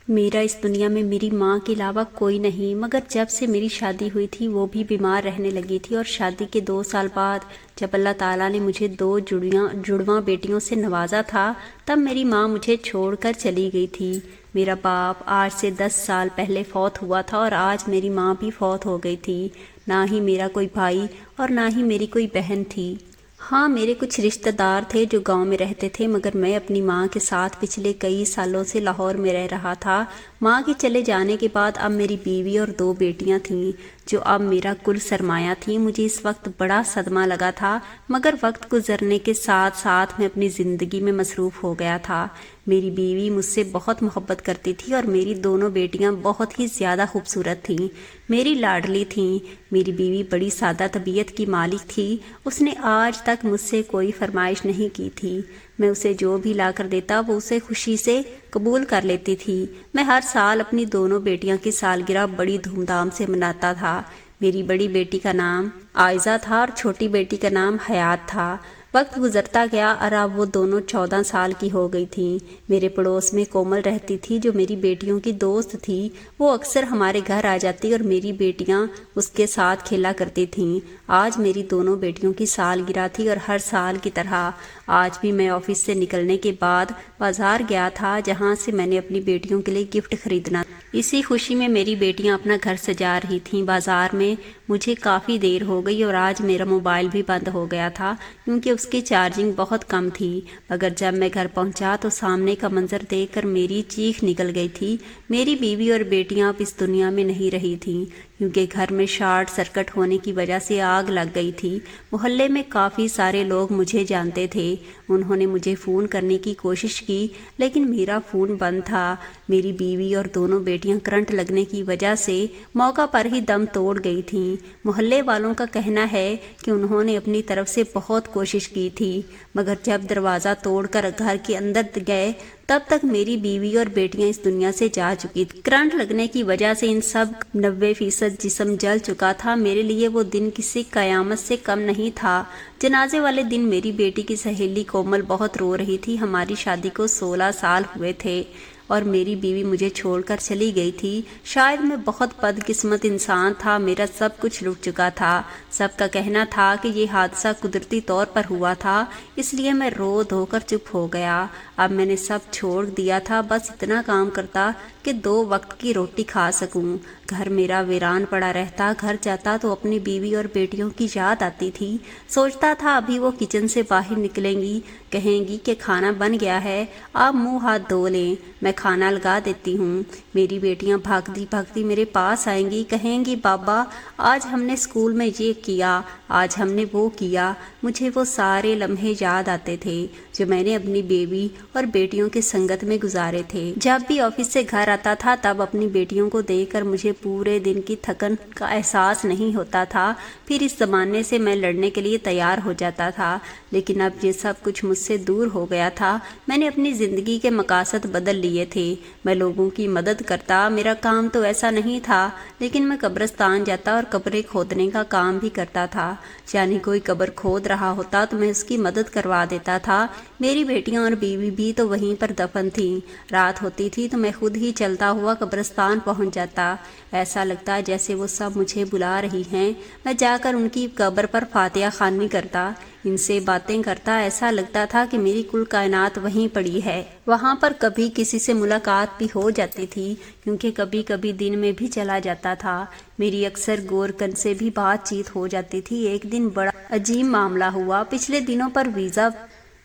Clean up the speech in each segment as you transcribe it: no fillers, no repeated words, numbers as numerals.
میرا اس دنیا میں میری ماں کے علاوہ کوئی نہیں، مگر جب سے میری شادی ہوئی تھی وہ بھی بیمار رہنے لگی تھی، اور شادی کے 2 سال بعد جب اللہ تعالیٰ نے مجھے 2 جڑواں بیٹیوں سے نوازا تھا، تب میری ماں مجھے چھوڑ کر چلی گئی تھی۔ میرا باپ آج سے 10 سال پہلے فوت ہوا تھا، اور آج میری ماں بھی فوت ہو گئی تھی۔ نہ ہی میرا کوئی بھائی اور نہ ہی میری کوئی بہن تھی۔ ہاں، میرے کچھ رشتہ دار تھے جو گاؤں میں رہتے تھے، مگر میں اپنی ماں کے ساتھ پچھلے کئی سالوں سے لاہور میں رہ رہا تھا۔ ماں کے چلے جانے کے بعد اب میری بیوی اور 2 بیٹیاں تھیں، جو اب میرا کل سرمایہ تھیں۔ مجھے اس وقت بڑا صدمہ لگا تھا، مگر وقت گزرنے کے ساتھ ساتھ میں اپنی زندگی میں مصروف ہو گیا تھا۔ میری بیوی مجھ سے بہت محبت کرتی تھی، اور میری 2 بیٹیاں بہت ہی زیادہ خوبصورت تھیں، میری لاڈلی تھیں۔ میری بیوی بڑی سادہ طبیعت کی مالک تھی۔ اس نے آج تک مجھ سے کوئی فرمائش نہیں کی تھی۔ میں اسے جو بھی لا کر دیتا وہ اسے خوشی سے قبول کر لیتی تھی۔ میں ہر سال اپنی 2 بیٹیاں کی سالگرہ بڑی دھوم دھام سے مناتا تھا۔ میری بڑی بیٹی کا نام عائزہ تھا اور چھوٹی بیٹی کا نام حیات تھا۔ وقت گزرتا گیا اور اب وہ دونوں 14 سال کی ہو گئی تھیں۔ میرے پڑوس میں کومل رہتی تھی، جو میری بیٹیوں کی دوست تھی۔ وہ اکثر ہمارے گھر آ جاتی اور میری بیٹیاں اس کے ساتھ کھیلا کرتی تھیں۔ آج میری 2 بیٹیوں کی سالگرہ تھی، اور ہر سال کی طرح آج بھی میں آفس سے نکلنے کے بعد بازار گیا تھا، جہاں سے میں نے اپنی بیٹیوں کے لیے گفٹ خریدنا تھا۔ اسی خوشی میں میری بیٹیاں اپنا گھر سجا رہی تھیں۔ بازار میں مجھے کافی دیر ہو گئی، اور آج میرا موبائل بھی بند ہو گیا تھا کیونکہ اس کی چارجنگ بہت کم تھی۔ مگر جب میں گھر پہنچا تو سامنے کا منظر دیکھ کر میری چیخ نکل گئی تھی۔ میری بیوی اور بیٹیاں اب اس دنیا میں نہیں رہی تھیں، کیونکہ گھر میں شارٹ سرکٹ ہونے کی وجہ سے آگ لگ گئی تھی۔ محلے میں کافی سارے لوگ مجھے جانتے تھے۔ انہوں نے مجھے فون کرنے کی کوشش کی، لیکن میرا فون بند تھا۔ میری بیوی اور 2 بیٹیاں کرنٹ لگنے کی وجہ سے موقع پر ہی دم توڑ گئی تھیں۔ محلے والوں کا کہنا ہے کہ انہوں نے اپنی طرف سے بہت کوشش کی تھی، مگر جب دروازہ توڑ کر گھر کے اندر گئے تب تک میری بیوی اور بیٹیاں اس دنیا سے جا چکی تھیں۔ کرنٹ لگنے کی وجہ سے ان سب 90% جسم جل چکا تھا۔ میرے لیے وہ دن کسی قیامت سے کم نہیں تھا۔ جنازے والے دن میری بیٹی کی سہیلی کومل بہت رو رہی تھی۔ ہماری شادی کو 16 سال ہوئے تھے، اور میری بیوی مجھے چھوڑ کر چلی گئی تھی۔ شاید میں بہت بدقسمت انسان تھا، میرا سب کچھ لٹ چکا تھا۔ سب کا کہنا تھا کہ یہ حادثہ قدرتی طور پر ہوا تھا، اس لیے میں رو دھو کر چپ ہو گیا۔ اب میں نے سب چھوڑ دیا تھا، بس اتنا کام کرتا کہ 2 وقت کی روٹی کھا سکوں۔ گھر میرا ویران پڑا رہتا، گھر جاتا تو اپنی بیوی اور بیٹیوں کی یاد آتی تھی۔ سوچتا تھا ابھی وہ کچن سے باہر نکلیں گی، کہیں گی کہ کھانا بن گیا ہے، آپ منہ ہاتھ دھو لیں، میں کھانا لگا دیتی ہوں۔ میری بیٹیاں بھاگتی بھاگتی میرے پاس آئیں گی، کہیں گی بابا آج ہم نے اسکول میں یہ کیا، آج ہم نے وہ کیا۔ مجھے وہ سارے لمحے یاد آتے تھے جو میں نے اپنی بیوی اور بیٹیوں کے سنگت میں گزارے تھے۔ جب بھی آفس سے گھر آتا تھا تب اپنی بیٹیوں کو دیکھ کر مجھے پورے دن کی تھکن کا احساس نہیں ہوتا تھا۔ پھر اس زمانے سے میں لڑنے کے لیے تیار ہو جاتا تھا، لیکن اب یہ سب کچھ مجھ سے دور ہو گیا تھا۔ میں نے اپنی زندگی کے مقاصد بدل لیے تھے۔ میں لوگوں کی مدد کرتا، میرا کام تو ایسا نہیں تھا، لیکن میں قبرستان جاتا اور قبریں کھودنے کا کام بھی کرتا تھا۔ یعنی کوئی قبر کھود رہا ہوتا تو میں اس کی مدد کروا دیتا تھا۔ میری بیٹیاں اور بیوی بھی تو وہیں پر دفن تھیں۔ رات ہوتی تھی تو میں خود ہی چلتا ہوا قبرستان پہنچ جاتا۔ ایسا لگتا جیسے وہ سب مجھے بلا رہی ہیں۔ میں جا کر ان کی قبر پر فاتحہ خوانی کرتا، ان سے باتیں کرتا۔ ایسا لگتا تھا کہ میری کل کائنات وہیں پڑی ہے۔ وہاں پر کبھی کسی سے ملاقات بھی ہو جاتی تھی، کیونکہ کبھی کبھی دن میں بھی چلا جاتا تھا۔ میری اکثر گورکن سے بھی بات چیت ہو جاتی تھی۔ ایک دن بڑا عجیب معاملہ ہوا۔ پچھلے دنوں پر ویزا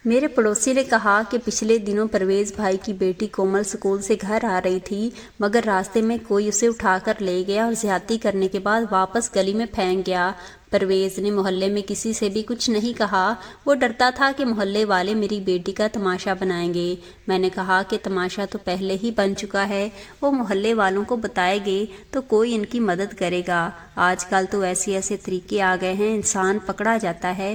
میرے پڑوسی نے کہا کہ پچھلے دنوں پرویز بھائی کی بیٹی کومل اسکول سے گھر آ رہی تھی، مگر راستے میں کوئی اسے اٹھا کر لے گیا اور زیادتی کرنے کے بعد واپس گلی میں پھینک گیا۔ پرویز نے محلے میں کسی سے بھی کچھ نہیں کہا۔ وہ ڈرتا تھا کہ محلے والے میری بیٹی کا تماشا بنائیں گے۔ میں نے کہا کہ تماشا تو پہلے ہی بن چکا ہے، وہ محلے والوں کو بتائے گے تو کوئی ان کی مدد کرے گا۔ آج کل تو ایسے طریقے آ گئے ہیں، انسان پکڑا جاتا ہے،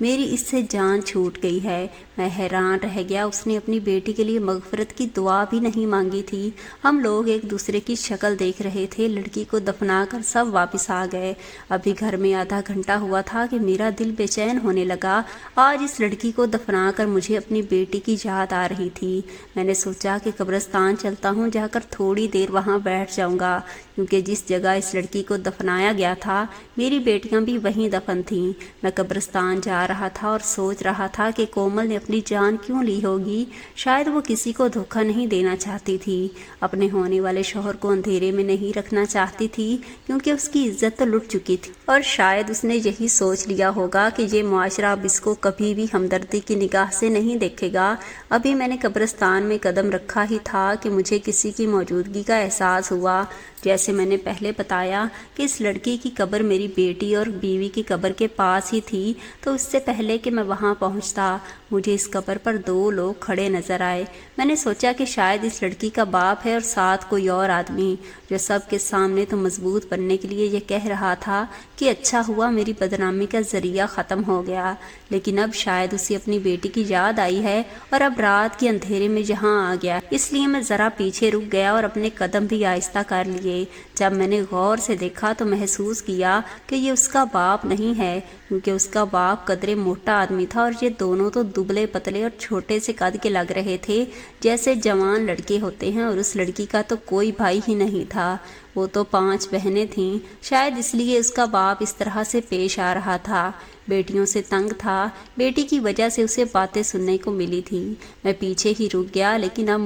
میری اس سے جان چھوٹ گئی ہے۔ میں حیران رہ گیا، اس نے اپنی بیٹی کے لیے مغفرت کی دعا بھی نہیں مانگی تھی۔ ہم لوگ ایک دوسرے کی شکل دیکھ رہے تھے۔ لڑکی کو دفنا کر سب واپس آ گئے۔ ابھی گھر میں آدھا گھنٹہ ہوا تھا کہ میرا دل بے چین ہونے لگا۔ آج اس لڑکی کو دفنا کر مجھے اپنی بیٹی کی یاد آ رہی تھی۔ میں نے سوچا کہ قبرستان چلتا ہوں، جا کر تھوڑی دیر وہاں بیٹھ جاؤں گا، کیونکہ جس جگہ اس لڑکی کو دفنایا گیا تھا میری بیٹیاں بھی وہیں دفن تھیں۔ میں قبرستان جا رہا تھا اور سوچ رہا تھا کہ کومل نے اپنی جان کیوں لی ہوگی۔ شاید وہ کسی کو دھوکہ نہیں دینا چاہتی تھی، اپنے ہونے والے شوہر کو اندھیرے میں نہیں رکھنا چاہتی تھی، کیونکہ اس کی عزت تو لٹ چکی تھی، اور شاید اس نے یہی سوچ لیا ہوگا کہ یہ معاشرہ اب اس کو کبھی بھی ہمدردی کی نگاہ سے نہیں دیکھے گا۔ ابھی میں نے قبرستان میں قدم رکھا ہی تھا کہ مجھے کسی کی موجودگی کا احساس ہوا۔ جیسے میں نے پہلے بتایا کہ اس لڑکی کی قبر میری بیٹی اور بیوی کی قبر کے پاس ہی تھی، تو اس سے پہلے کہ میں وہاں پہنچتا مجھے اس قبر پر 2 لوگ کھڑے نظر آئے۔ میں نے سوچا کہ شاید اس لڑکی کا باپ ہے اور ساتھ کوئی اور آدمی، جو سب کے سامنے تو مضبوط بننے کے لیے یہ کہہ رہا تھا کہ اچھا ہوا میری بدنامی کا ذریعہ ختم ہو گیا، لیکن اب شاید اسے اپنی بیٹی کی یاد آئی ہے اور اب رات کے اندھیرے میں یہاں آ گیا۔ اس لیے میں ذرا پیچھے رک گیا اور اپنے قدم بھی آہستہ کر لیے۔ جب میں نے غور سے دیکھا تو محسوس کیا کہ یہ اس کا باپ نہیں ہے، کیونکہ اس کا باپ قدرے موٹا آدمی تھا اور یہ دونوں تو دبلے پتلے اور چھوٹے سے قد کے لگ رہے تھے، جیسے جوان لڑکے ہوتے ہیں، اور اس لڑکی کا تو کوئی بھائی ہی نہیں تھا، وہ تو 5 بہنیں تھیں۔ شاید اس لیے اس کا باپ اس طرح سے پیش آ رہا تھا، بیٹیوں سے تنگ تھا، بیٹی کی وجہ سے اسے باتیں سننے کو ملی تھی۔ میں پیچھے ہی رک گیا، لیکن اب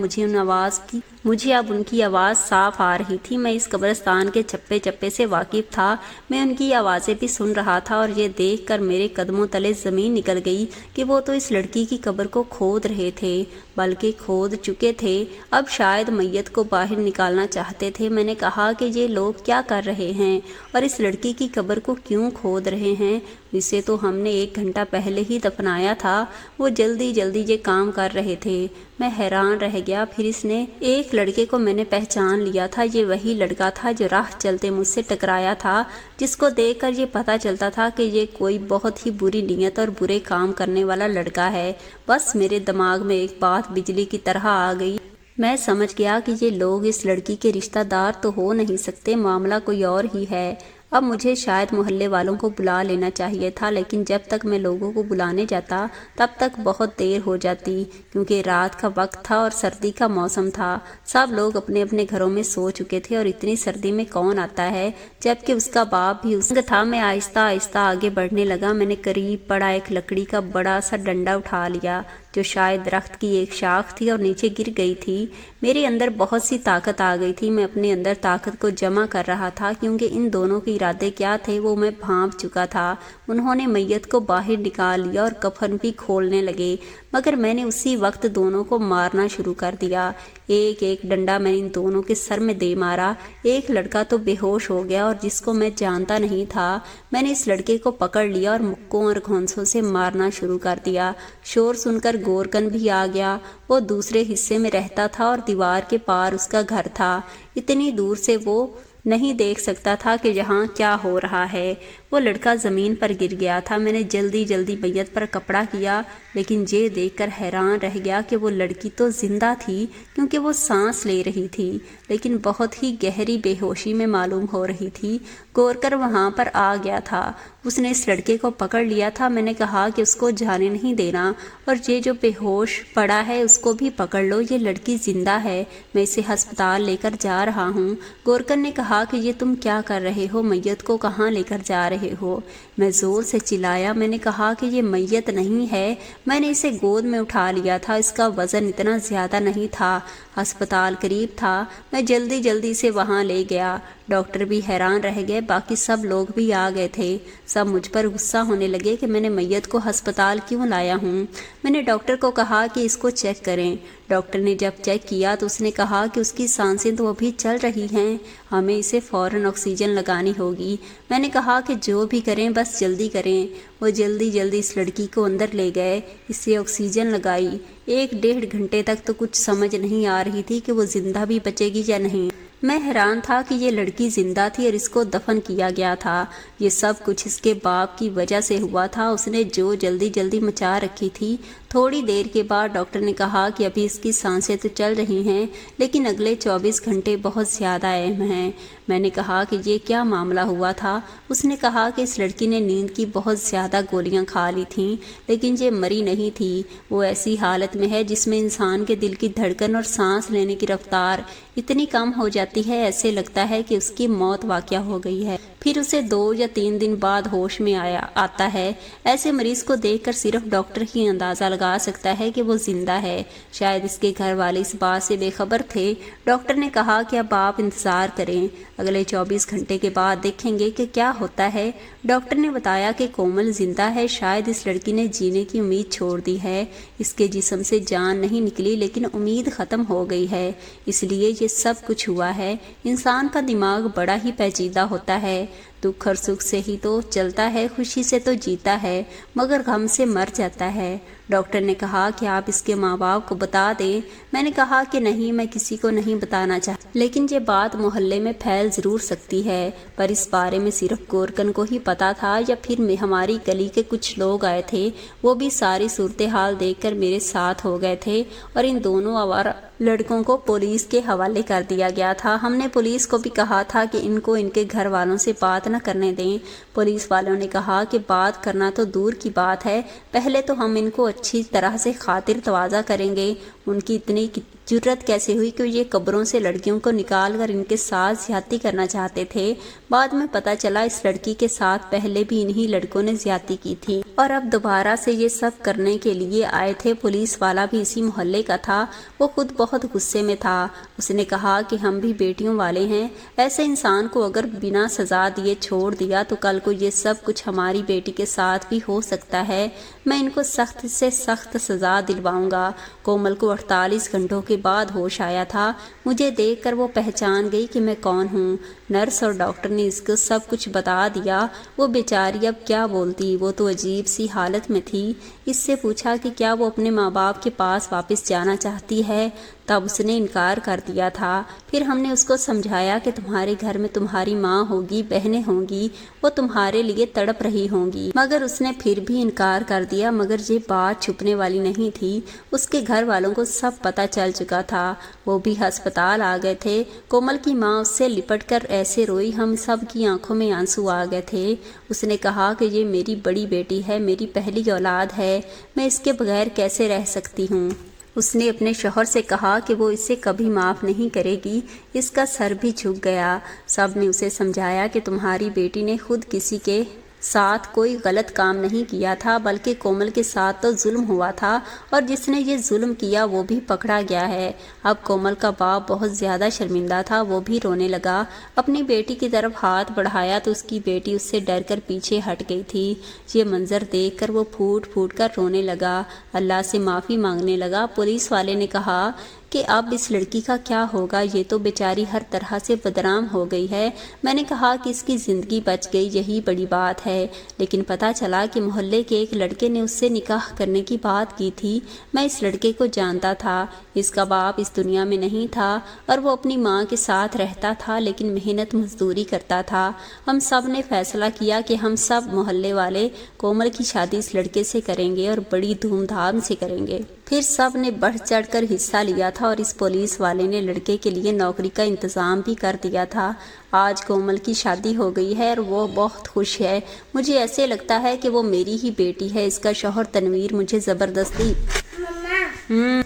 مجھے اب ان کی آواز صاف آ رہی تھی۔ میں اس قبرستان کے چپے چپے سے واقف تھا، میں ان کی آوازیں بھی سن رہا تھا، اور یہ دیکھ کر میرے قدموں تلے زمین نکل گئی کہ وہ تو اس لڑکی کی قبر کو کھود رہے تھے، بلکہ کھود چکے تھے، اب شاید میت کو باہر نکالنا چاہتے تھے۔ میں نے کہا کہ یہ لوگ کیا کر رہے ہیں اور اس لڑکی کی قبر کو کیوں کھود رہے ہیں؟ اسے تو ہم نے 1 گھنٹہ پہلے ہی دفنایا تھا، وہ جلدی جلدی یہ کام کر رہے تھے۔ میں حیران رہ گیا۔ پھر اس نے ایک لڑکے کو میں نے پہچان لیا تھا، یہ وہی لڑکا تھا جو راہ چلتے مجھ سے ٹکرایا تھا، جس کو دیکھ کر یہ پتہ چلتا تھا کہ یہ کوئی بہت ہی بری نیت اور برے کام کرنے والا لڑکا ہے۔ بس میرے دماغ میں ایک بات بجلی کی طرح آ گئی۔ میں سمجھ گیا کہ یہ لوگ اس لڑکی کے رشتہ دار تو ہو نہیں سکتے، معاملہ کوئی اور ہی ہے۔ اب مجھے شاید محلے والوں کو بلا لینا چاہیے تھا، لیکن جب تک میں لوگوں کو بلانے جاتا تب تک بہت دیر ہو جاتی، کیونکہ رات کا وقت تھا اور سردی کا موسم تھا۔ سب لوگ اپنے اپنے گھروں میں سو چکے تھے، اور اتنی سردی میں کون آتا ہے، جبکہ اس کا باپ بھی اس تھا۔ میں آہستہ آہستہ آگے بڑھنے لگا۔ میں نے قریب پڑا ایک لکڑی کا بڑا سا ڈنڈا اٹھا لیا، جو شاید درخت کی ایک شاخ تھی اور نیچے گر گئی تھی۔ میرے اندر بہت سی طاقت آ گئی تھی۔ میں اپنے اندر طاقت کو جمع کر رہا تھا، کیونکہ ان دونوں کے ارادے کیا تھے وہ میں بھانپ چکا تھا۔ انہوں نے میت کو باہر نکال لیا اور کفن بھی کھولنے لگے، مگر میں نے اسی وقت دونوں کو مارنا شروع کر دیا۔ ایک ایک ڈنڈا میں ان دونوں کے سر میں دے مارا۔ ایک لڑکا تو بے ہوش ہو گیا، اور جس کو میں جانتا نہیں تھا، میں نے اس لڑکے کو پکڑ لیا اور مکوں اور گھونسوں سے مارنا شروع کر دیا۔ شور سن کر گورکن بھی آ گیا۔ وہ دوسرے حصے میں رہتا تھا اور دیوار کے پار اس کا گھر تھا۔ اتنی دور سے وہ نہیں دیکھ سکتا تھا کہ یہاں کیا ہو رہا ہے۔ وہ لڑکا زمین پر گر گیا تھا۔ میں نے جلدی جلدی میت پر کپڑا کیا، لیکن یہ دیکھ کر حیران رہ گیا کہ وہ لڑکی تو زندہ تھی، کیونکہ وہ سانس لے رہی تھی، لیکن بہت ہی گہری بے ہوشی میں معلوم ہو رہی تھی۔ گورکر وہاں پر آ گیا تھا، اس نے اس لڑکے کو پکڑ لیا تھا۔ میں نے کہا کہ اس کو جانے نہیں دینا، اور یہ جو بے ہوش پڑا ہے اس کو بھی پکڑ لو، یہ لڑکی زندہ ہے، میں اسے ہسپتال لے کر جا رہا ہوں۔ گورکر نے کہا کہ یہ تم کیا کر رہے ہو، میت کو کہاں لے کر جا رہے ہو؟ میں زور سے چلایا۔ میں نے کہا کہ یہ میت نہیں ہے، میں نے اسے گود میں اٹھا لیا تھا، اس کا وزن اتنا زیادہ نہیں تھا، ہسپتال قریب تھا، میں جلدی جلدی سے وہاں لے گیا۔ ڈاکٹر بھی حیران رہ گئے، باقی سب لوگ بھی آ گئے تھے۔ سب مجھ پر غصہ ہونے لگے کہ میں نے میت کو ہسپتال کیوں لایا ہوں۔ میں نے ڈاکٹر کو کہا کہ اس کو چیک کریں۔ ڈاکٹر نے جب چیک کیا تو اس نے کہا کہ اس کی سانسیں تو ابھی چل رہی ہیں، ہمیں اسے فوراً آکسیجن لگانی ہوگی۔ میں نے کہا کہ جو بھی کریں بس جلدی کریں۔ وہ جلدی جلدی اس لڑکی کو اندر لے گئے، اسے آکسیجن لگائی۔ 1 ڈیڑھ گھنٹے تک تو کچھ سمجھ نہیں آ رہی تھی کہ وہ زندہ بھی بچے گی یا نہیں۔ میں حیران تھا کہ یہ لڑکی زندہ تھی اور اس کو دفن کیا گیا تھا۔ یہ سب کچھ اس کے باپ کی وجہ سے ہوا تھا، اس نے جو جلدی جلدی مچا رکھی تھی۔ تھوڑی دیر کے بعد ڈاکٹر نے کہا کہ ابھی اس کی سانسیں تو چل رہی ہیں لیکن اگلے 24 گھنٹے بہت زیادہ اہم ہیں۔ میں نے کہا کہ یہ کیا معاملہ ہوا تھا؟ اس نے کہا کہ اس لڑکی نے نیند کی بہت زیادہ گولیاں کھا لی تھیں لیکن یہ مری نہیں تھی۔ وہ ایسی حالت میں ہے جس میں انسان کے دل کی دھڑکن اور سانس لینے کی رفتار اتنی کم ہو جاتی ہے، ایسے لگتا ہے کہ اس کی موت واقع ہو گئی ہے، پھر اسے 2 یا 3 دن بعد ہوش میں آتا ہے۔ ایسے مریض کو دیکھ کر صرف ڈاکٹر ہی اندازہ لگا سکتا ہے کہ وہ زندہ ہے۔ شاید اس کے گھر والے اس بات سے بے خبر تھے۔ ڈاکٹر نے کہا کہ اب آپ انتظار کریں، اگلے 24 گھنٹے کے بعد دیکھیں گے کہ کیا ہوتا ہے۔ ڈاکٹر نے بتایا کہ کومل زندہ ہے، شاید اس لڑکی نے جینے کی امید چھوڑ دی ہے۔ اس کے جسم سے جان نہیں نکلی لیکن امید ختم ہو گئی ہے، اس لیے یہ سب کچھ ہوا ہے۔ انسان کا دماغ بڑا ہی پیچیدہ ہوتا ہے، دکھ اور سکھ سے ہی تو چلتا ہے، خوشی سے تو جیتا ہے مگر غم سے مر جاتا ہے۔ ڈاکٹر نے کہا کہ آپ اس کے ماں باپ کو بتا دیں۔ میں نے کہا کہ نہیں، میں کسی کو نہیں بتانا چاہتا، لیکن یہ بات محلے میں پھیل ضرور سکتی ہے۔ پر اس بارے میں صرف گورکن کو ہی پتا تھا یا پھر ہماری گلی کے کچھ لوگ آئے تھے، وہ بھی ساری صورتحال دیکھ کر میرے ساتھ ہو گئے تھے اور ان دونوں آوارہ لڑکوں کو پولیس کے حوالے کر دیا گیا تھا۔ ہم نے پولیس کو بھی کہا تھا کہ ان کو ان کے گھر والوں سے بات نہ کرنے دیں۔ پولیس والوں نے کہا کہ بات کرنا تو دور کی بات ہے، پہلے تو ہم ان کو اچھی طرح سے خاطر تواضع کریں گے۔ ان کی اتنی جرت کیسے ہوئی کہ یہ قبروں سے لڑکیوں کو نکال کر ان کے ساتھ زیادتی کرنا چاہتے تھے؟ بعد میں پتہ چلا اس لڑکی کے ساتھ پہلے بھی انہی لڑکوں نے زیادتی کی تھی اور اب دوبارہ سے یہ سب کرنے کے لیے آئے تھے۔ پولیس والا بھی اسی محلے کا تھا، وہ خود بہت غصے میں تھا۔ اس نے کہا کہ ہم بھی بیٹیوں والے ہیں، ایسے انسان کو اگر بنا سزا دیے چھوڑ دیا تو کل کو یہ سب کچھ ہماری بیٹی کے ساتھ بھی ہو سکتا ہے۔ میں ان کو سخت سے سخت سزا دلواؤں گا۔ کومل کو 48 گھنٹوں کے بعد ہوش آیا تھا۔ مجھے دیکھ کر وہ پہچان گئی کہ میں کون ہوں۔ نرس اور ڈاکٹر نے اس کو سب کچھ بتا دیا۔ وہ بیچاری اب کیا بولتی، وہ تو عجیب سی حالت میں تھی۔ اس سے پوچھا کہ کیا وہ اپنے ماں باپ کے پاس واپس جانا چاہتی ہے، تب اس نے انکار کر دیا تھا۔ پھر ہم نے اس کو سمجھایا کہ تمہارے گھر میں تمہاری ماں ہوگی، بہنیں ہوں گی، وہ تمہارے لیے تڑپ رہی ہوں گی، مگر اس نے پھر بھی انکار کر دیا۔ مگر یہ بات چھپنے والی نہیں تھی، اس کے گھر والوں کو سب پتہ چل چکا تھا۔ وہ بھی ہسپتال آ گئے تھے۔ کومل کی ماں اس سے لپٹ کر ایسے روئی، ہم سب کی آنکھوں میں آنسو آ گئے تھے۔ اس نے کہا کہ یہ میری بڑی بیٹی ہے، میری پہلی اولاد ہے، میں اس کے بغیر کیسے رہ سکتی ہوں۔ اس نے اپنے شوہر سے کہا کہ وہ اسے کبھی معاف نہیں کرے گی۔ اس کا سر بھی جھک گیا۔ سب نے اسے سمجھایا کہ تمہاری بیٹی نے خود کسی کے ساتھ کوئی غلط کام نہیں کیا تھا، بلکہ کومل کے ساتھ تو ظلم ہوا تھا اور جس نے یہ ظلم کیا وہ بھی پکڑا گیا ہے۔ اب کومل کا باپ بہت زیادہ شرمندہ تھا، وہ بھی رونے لگا۔ اپنی بیٹی کی طرف ہاتھ بڑھایا تو اس کی بیٹی اس سے ڈر کر پیچھے ہٹ گئی تھی۔ یہ منظر دیکھ کر وہ پھوٹ پھوٹ کر رونے لگا، اللہ سے معافی مانگنے لگا۔ پولیس والے نے کہا کہ اب اس لڑکی کا کیا ہوگا، یہ تو بیچاری ہر طرح سے بدنام ہو گئی ہے۔ میں نے کہا کہ اس کی زندگی بچ گئی، یہی بڑی بات ہے۔ لیکن پتہ چلا کہ محلے کے ایک لڑکے نے اس سے نکاح کرنے کی بات کی تھی۔ میں اس لڑکے کو جانتا تھا، اس کا باپ اس دنیا میں نہیں تھا اور وہ اپنی ماں کے ساتھ رہتا تھا لیکن محنت مزدوری کرتا تھا۔ ہم سب نے فیصلہ کیا کہ ہم سب محلے والے کومل کی شادی اس لڑکے سے کریں گے اور بڑی دھوم دھام سے کریں گے۔ پھر سب نے بڑھ چڑھ کر حصہ لیا تھا اور اس پولیس والے نے لڑکے کے لیے نوکری کا انتظام بھی کر دیا تھا۔ آج کومل کی شادی ہو گئی ہے اور وہ بہت خوش ہے۔ مجھے ایسے لگتا ہے کہ وہ میری ہی بیٹی ہے۔ اس کا شوہر تنویر مجھے زبردستی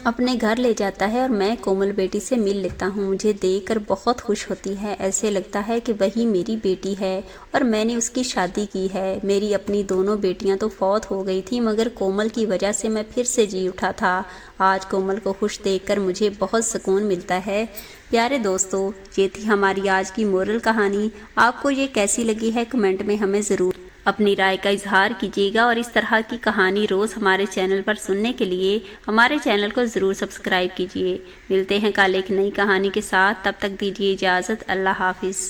اپنے گھر لے جاتا ہے اور میں کومل بیٹی سے مل لیتا ہوں۔ مجھے دیکھ کر بہت خوش ہوتی ہے، ایسے لگتا ہے کہ وہی میری بیٹی ہے اور میں نے اس کی شادی کی ہے۔ میری اپنی دونوں بیٹیاں تو فوت ہو گئی تھی مگر کومل کی وجہ سے میں پھر سے جی اٹھا تھا۔ آج کومل کو خوش دیکھ کر مجھے بہت سکون ملتا ہے۔ پیارے دوستو، یہ تھی ہماری آج کی مورل کہانی۔ آپ کو یہ کیسی لگی ہے کمنٹ میں ہمیں ضرور اپنی رائے کا اظہار کیجیے گا اور اس طرح کی کہانی روز ہمارے چینل پر سننے کے لیے ہمارے چینل کو ضرور سبسکرائب کیجیے۔ ملتے ہیں کل ایک نئی کہانی کے ساتھ، تب تک دیجیے اجازت، اللہ حافظ۔